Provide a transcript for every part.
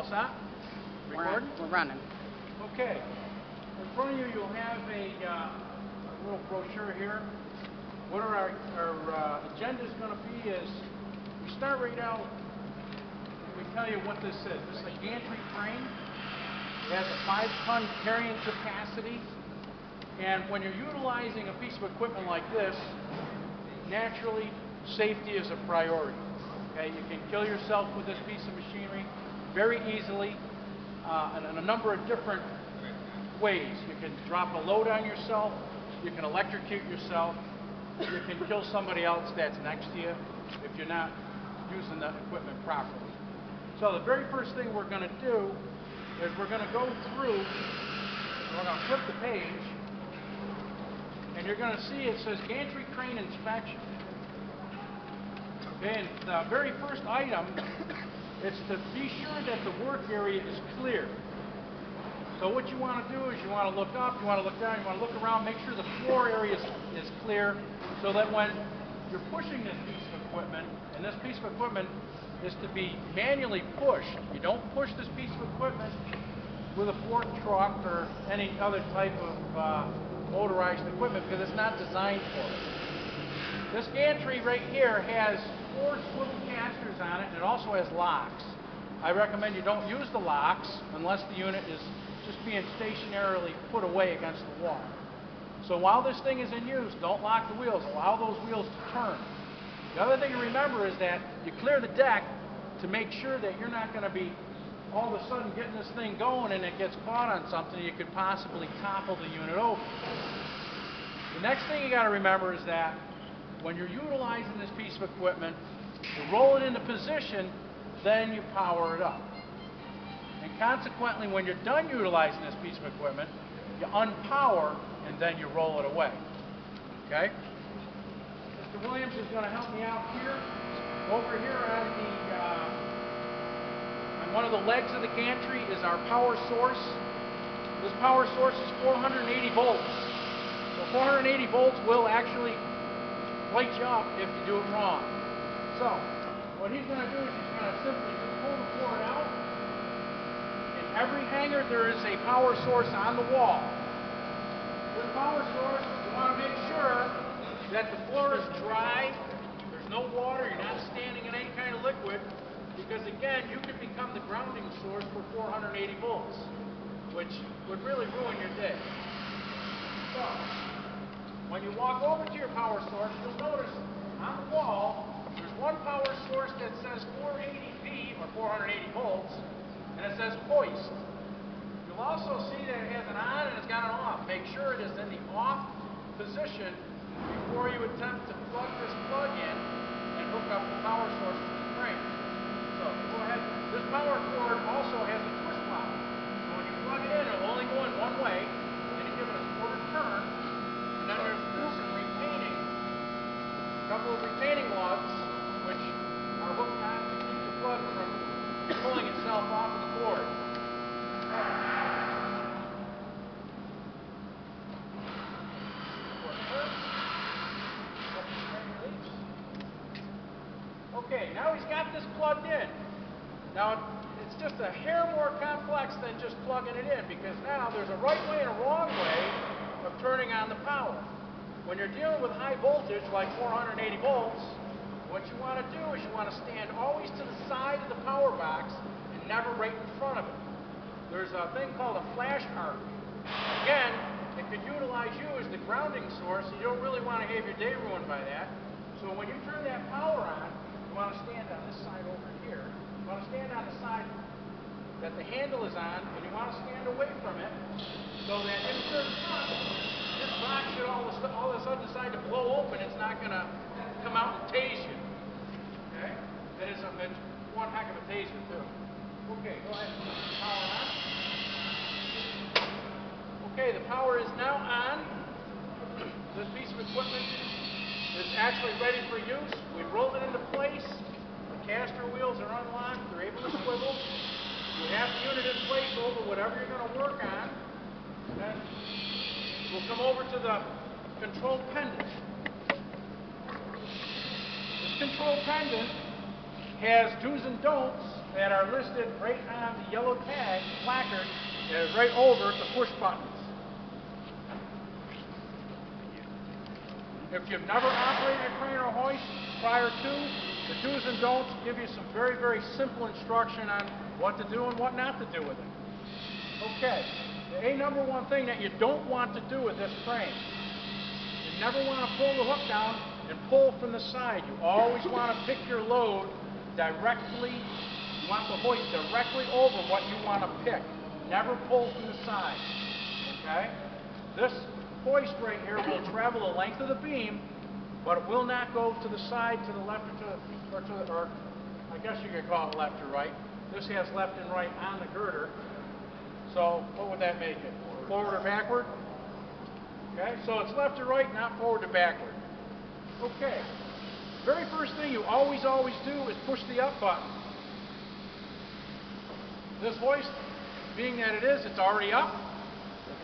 set? Recording? We're running. Okay. In front of you, you'll have a little brochure here. What our agenda is going to be is, we start right out, we tell you what this is. This is a gantry crane. It has a 5-ton carrying capacity. And when you're utilizing a piece of equipment like this, naturally, safety is a priority. Okay, you can kill yourself with this piece of machinery very easily in a number of different ways. You can drop a load on yourself, you can electrocute yourself, you can kill somebody else that's next to you if you're not using the equipment properly. So the very first thing we're going to do is we're going to go through, we're going to flip the page, and you're going to see it says Gantry Crane Inspection. Okay, and the very first item is to be sure that the work area is clear. So what you want to do is you want to look up, you want to look down, you want to look around, make sure the floor area is clear, so that when you're pushing this piece of equipment, and this piece of equipment is to be manually pushed. You don't push this piece of equipment with a fork truck or any other type of motorized equipment because it's not designed for it. This gantry right here has 4 swivel casters on it, and it also has locks. I recommend you don't use the locks unless the unit is just being stationarily put away against the wall. So while this thing is in use, don't lock the wheels. Allow those wheels to turn. The other thing to remember is that you clear the deck to make sure that you're not going to be all of a sudden getting this thing going and it gets caught on something, you could possibly topple the unit over. The next thing you got to remember is that when you're utilizing this piece of equipment, you roll it into position, then you power it up. And consequently, when you're done utilizing this piece of equipment, you unpower and then you roll it away. Okay? Mr. Williams is going to help me out here. Over here on one of the legs of the gantry is our power source. This power source is 480 volts. So 480 volts will actually light you up if you do it wrong. So what he's going to do is he's going to simply just pull the cord out. In every hanger there is a power source on the wall. This power source, you want to make sure that the floor is dry, there's no water, you're not standing in any kind of liquid, because again, you could become the grounding source for 480 volts, which would really ruin your day. So, when you walk over to your power source, you'll notice on the wall, there's one power source that says 480V, or 480 volts, and it says Hoist. You'll also see that it has an on and it's got an off. Make sure it is in the off position before you attempt to plug this plug in and hook up the power source to the crane. So go ahead. This power cord also has a twist lock. So when you plug it in, it'll only go in one way. Then you give it a quarter turn, and then there's some retaining, a couple of retaining lugs, which are hooked on to keep the plug from pulling itself off of the board. Okay, now he's got this plugged in. Now, it's just a hair more complex than just plugging it in, because now there's a right way and a wrong way of turning on the power. When you're dealing with high voltage, like 480 volts, what you want to do is you want to stand always to the side of the power box and never right in front of it. There's a thing called a flash arc. Again, it could utilize you as the grounding source, so you don't really want to have your day ruined by that. So when you turn that power on, you want to stand on this side over here. You want to stand on the side that the handle is on, and you want to stand away from it so that if it turns on, this box should all of a sudden decide to blow open. It's not going to come out and tase you. Okay? It's one heck of a taser, too. Okay, go ahead and put the power on. Okay, the power is now on. This piece of equipment is actually ready for use. We've rolled it into place. The caster wheels are unlocked. They're able to swivel. You have the unit in place over whatever you're going to work on. Then we'll come over to the control pendant. This control pendant has do's and don'ts that are listed right on the yellow tag placard that is right over the push buttons. If you've never operated a crane or hoist prior to, the do's and don'ts give you some very, very simple instruction on what to do and what not to do with it. Okay, the number one thing that you don't want to do with this crane, you never want to pull the hook down and pull from the side. You always want to pick your load directly, you want the hoist directly over what you want to pick. Never pull from the side, okay? This hoist right here will travel the length of the beam, but it will not go to the side, to the left, or I guess you could call it left or right. This has left and right on the girder. So what would that make it? Forward or backward? Okay, so it's left to right, not forward to backward. Okay, very first thing you always do is push the up button. This hoist, being that it's already up.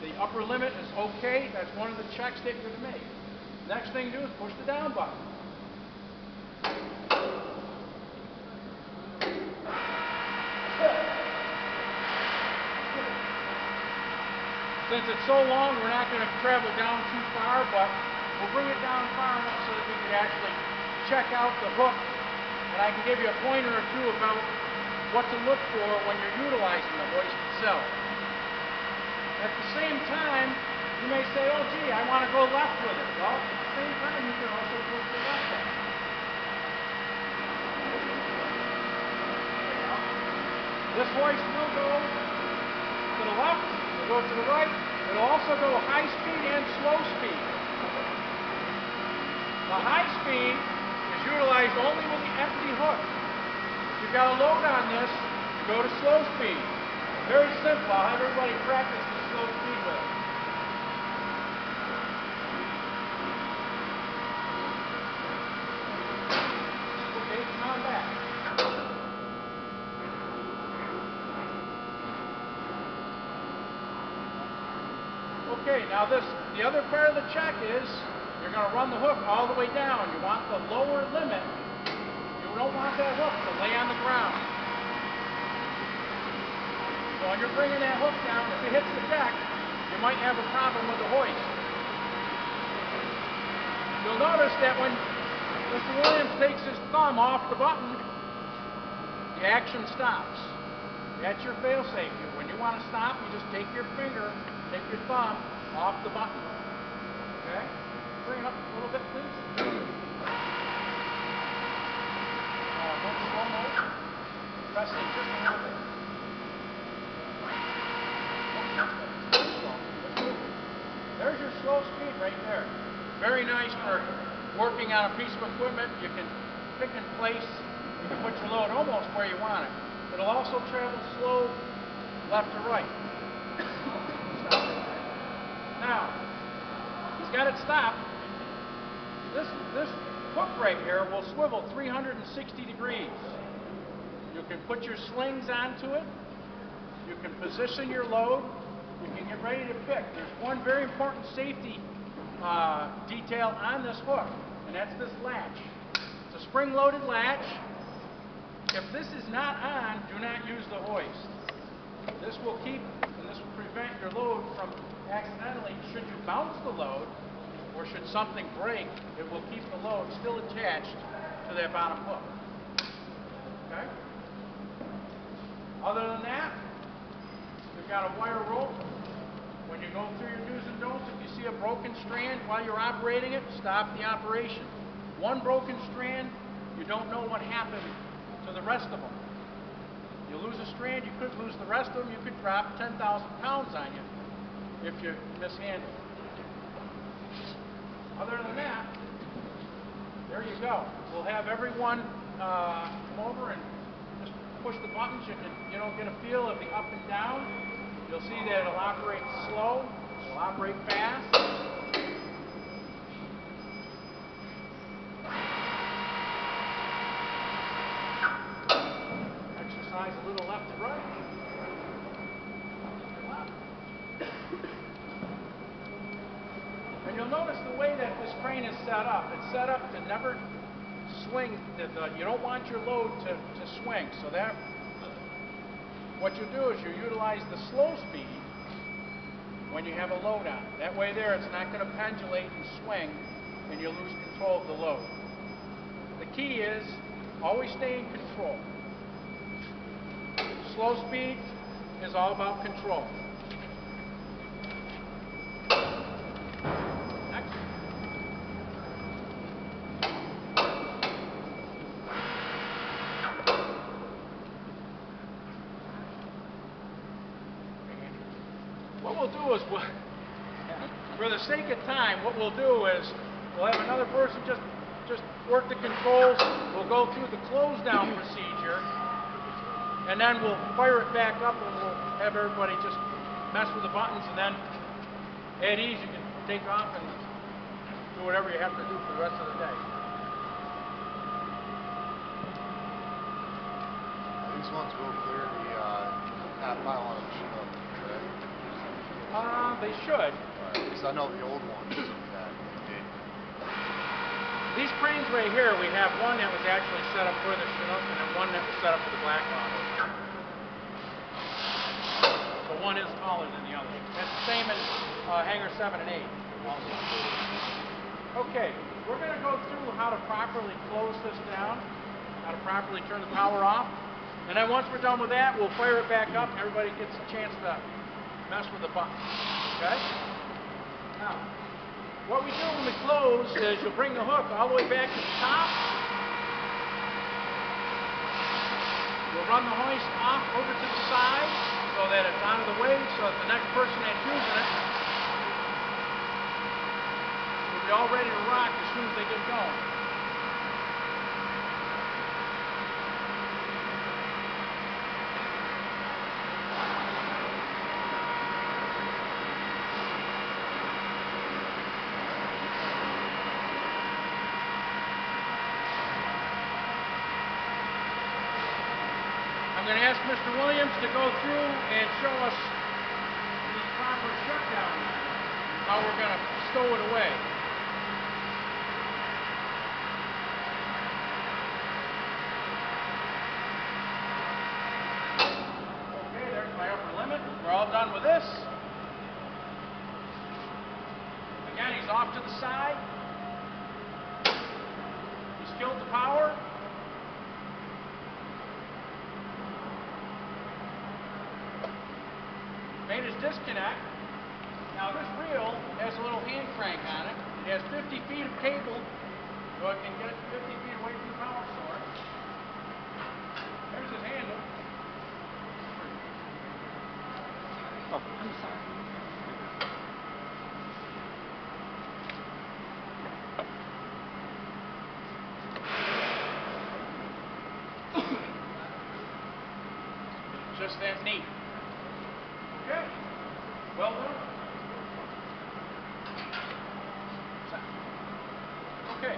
The upper limit is okay. That's one of the checks that you're going to make. Next thing to do is push the down button. Since it's so long, we're not going to travel down too far, but we'll bring it down far enough so that we can actually check out the hook, and I can give you a pointer or two about what to look for when you're utilizing the hoist itself. At the same time, you may say, oh gee, I want to go left with it. Well, at the same time, you can also push the left button. This hoist will go to the left, it'll go to the right, it'll also go high speed and slow speed. The high speed is utilized only with the empty hook. If you've got a load on this, you go to slow speed. Very simple. I'll have everybody practice the slow speed with it. Okay, come on back. Okay, now the other part of the check is you're going to run the hook all the way down. You want the lower limit. You don't want that hook to lay on the ground. So when you're bringing that hook down, if it hits the deck, you might have a problem with the hoist. You'll notice that when Mr. Williams takes his thumb off the button, the action stops. That's your fail-safe. When you want to stop, you just take your finger, take your thumb off the button. Okay? Bring it up a little bit, please. Go slow motion. Press it just a little bit. There's your slow speed right there. Very nice for working on a piece of equipment. You can pick and place. You can put your load almost where you want it. It'll also travel slow left to right. Stop it. Now, he's got it stopped. This hook right here will swivel 360 degrees. You can put your slings onto it. You can position your load. You can get ready to pick. There's one very important safety detail on this hook, and that's this latch. It's a spring-loaded latch. If this is not on, do not use the hoist. This will keep, and this will prevent your load from accidentally, should you bounce the load, or should something break, it will keep the load still attached to that bottom hook. Okay? Other than that, we've got a wire rope. When you go through your do's and don'ts, if you see a broken strand while you're operating it, stop the operation. One broken strand, you don't know what happened to the rest of them. You lose a strand, you could lose the rest of them. You could drop 10,000 pounds on you if you mishandle it. Other than that, there you go. We'll have everyone come over and just push the buttons. You can, get a feel of the up and down. You'll see that it'll operate slow, it'll operate fast. Exercise a little left to right. And you'll notice the way that this crane is set up. It's set up to never swing. You don't want your load to swing. So that what you do is you utilize the slow speed when you have a load on it. That way there, it's not going to pendulate and swing and you lose control of the load. The key is always stay in control. Slow speed is all about control. Next. What we'll do is, for the sake of time, what we'll do is we'll have another person just work the controls. We'll go through the close down procedure, and then we'll fire it back up, and we'll have everybody just mess with the buttons, and then at ease you can take off and do whatever you have to do for the rest of the day. These ones will clear the half mile on the Chinook, correct? They should. Because I know the old ones that they did. These cranes right here, we have one that was actually set up for the Chinook and then one that was set up for the black model. So one is taller than the other. That's the same in hangar 7 and 8 also. Okay, we're going to go through how to properly close this down, how to properly turn the power off. And then once we're done with that, we'll fire it back up and everybody gets a chance to mess with the buttons. Okay? Now, what we do when we close is you'll bring the hook all the way back to the top. You'll run the hoist off over to the side so that it's out of the way, so that the next person that's using it will be all ready to rock as soon as they get going. I'm going to ask Mr. Williams to go through and show us the proper shutdown, how we're going to stow it away. Okay, there's my upper limit. We're all done with this. Again, he's off to the side. He's killed the power. Made his disconnect. Now this reel has a little hand crank on it. It has 50 feet of cable, so it can get 50 feet away from the power source. There's his handle. Oh, I'm sorry. Just that neat. Okay. Well done. Okay.